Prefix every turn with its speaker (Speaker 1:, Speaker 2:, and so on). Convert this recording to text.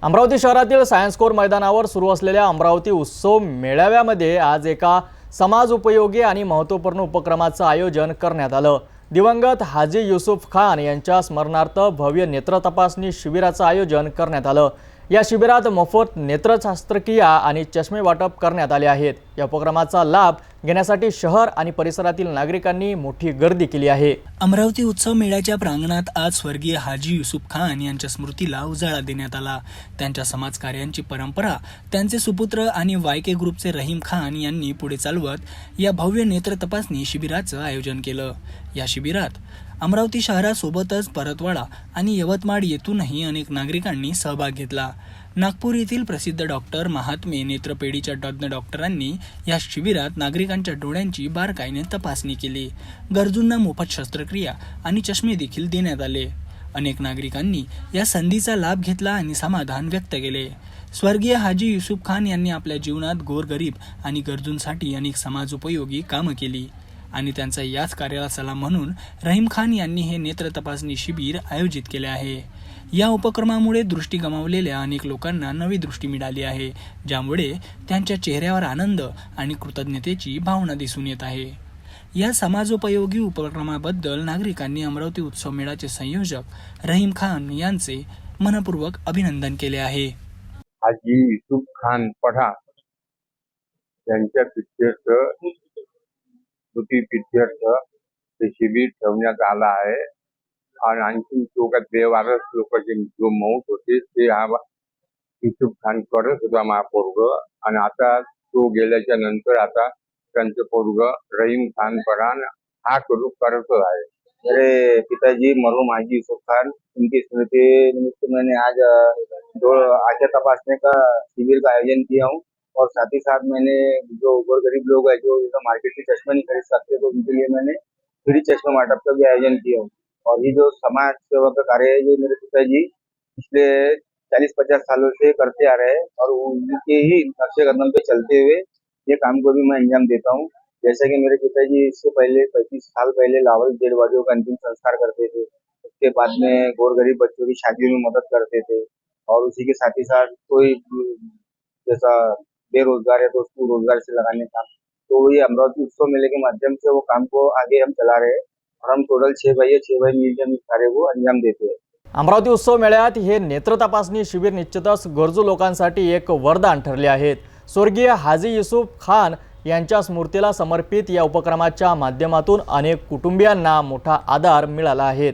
Speaker 1: अमरावती शहरातील science core मैदानावर सुरू असलेल्या अमरावती उत्सव मेळाव्यामध्ये आज एका समाज उपयोगी आणि महत्त्वपूर्ण उपक्रमाचं आयोजन करण्यात आलं। दिवंगत हाजी युसूफ खान यांच्या स्मरणार्थ भव्य नेत्र तपासणी शिबिराचं आयोजन करण्यात आलं। या शिबिरात मोफत नेत्र शस्त्रक्रिया आणि चष्मे वाटप करण्यात आले आहेत। या उपक्रमाचा लाभ घेण्यासाठी शहर आणि परिसरातील नागरिकांनी मोठी गर्दी केली आहे।
Speaker 2: अमरावती उत्सव मेळ्याच्या प्रांगणात आज स्वर्गीय हाजी युसूफ खान यांच्या स्मृतीला उजाळा देण्यात आला। त्यांच्या समाजकार्यांची परंपरा त्यांचे सुपुत्र आणि वायके ग्रुपचे रहीम खान यांनी पुढे चालवत या भव्य नेत्र तपासणी शिबिराचं आयोजन केलं। या शिबिरात अमरावती शहरासोबतच परतवाडा आणि यवतमाळ येथूनही अनेक नागरिकांनी सहभाग घेतला। नागपूर येथील प्रसिद्ध डॉक्टर महात्मे नेत्रपेढीच्या तज्ञ डॉक्टरांनी या शिबिरात नागरिकांच्या डोळ्यांची बारकाईने तपासणी केली। गरजूंना मोफत शस्त्रक्रिया आणि चष्मे देखील देण्यात आले। अनेक नागरिकांनी या संधीचा लाभ घेतला आणि समाधान व्यक्त केले। स्वर्गीय हाजी युसूफ खान यांनी आपल्या जीवनात गोरगरीब आणि गरजूंसाठी अनेक समाजोपयोगी कामं केली आणि त्यांचा याच कार्याला सलाम म्हणून रहीम खान यांनी हे नेत्र तपासणी शिबिर आयोजित केले आहे। या उपक्रमामुळे दृष्टी गमावलेल्या अनेक लोकांना नवी दृष्टी मिळाली आहे, ज्यामुळे त्यांच्या चेहऱ्यावर आनंद आणि कृतज्ञतेची भावना दिसून येत आहे। या समाजोपयोगी उपक्रमाबद्दल नागरिकांनी अमरावती उत्सव मेळ्याचे संयोजक रहीम खान यांचे मनपूर्वक अभिनंदन केले आहे।
Speaker 3: हाजी युसूफ खान पठाण यांच्या पिक्चरचं पिक्चरचं ते शिबिर ठेवण्यात आलं आहे आणि आणखी बेवारस लोकांचे जो मौत होते ते युसूफ खान करत होता महापोरग आणि आता तो गेल्याच्या नंतर आता त्यांचं पोरग रहीम खान पठाण हा करू करत आहे।
Speaker 4: मेरे पिताजी मरहूम हाजी युसूफ खान, उनकी स्मृति निमित्त मैंने आज आंखें तपासने का शिविर का आयोजन किया हूँ और साथ ही साथ मैंने जो गरीब लोग हैं जो मार्केट से चश्मे नहीं खरीद सकते तो उनके लिए मैंने फ्री चश्मा वाटप का भी आयोजन किया हूँ। और ये जो समाज सेवा का कार्य है ये मेरे पिताजी पिछले 40-50 सालों से करते आ रहे हैं और उनके ही नक्शे कदम पे चलते हुए ये काम को भी मैं अंजाम देता हूँ। जैसे कि मेरे पिताजी इससे पहले 35 साल पहले लाहौल डेडवादियों का अंतिम संस्कार करते थे। उसके बाद में गरीब बच्चों की शादियों में मदद करते थे और उसी के साथ ही साथ कोई जैसा बेरोजगार है तो उसको रोजगार से लगाने का, तो ये अमरावती उत्सव मेले के माध्यम से वो काम को आगे हम चला रहे हैं और हम टोटल 6 भाई मिलकर इस कार्य को अंजाम देते हैं।
Speaker 1: अमरावती उत्सव मेळ्यात हे नेत्र तपासणी शिबिर निश्चितच गरजू लोकांसाठी एक वरदान ठरले आहेत। स्वर्गीय हाजी युसूफ खान यांच्या स्मृतीला समर्पित या उपक्रमाच्या माध्यमातून अनेक कुटुंबियांना मोठा आधार मिळाला आहे।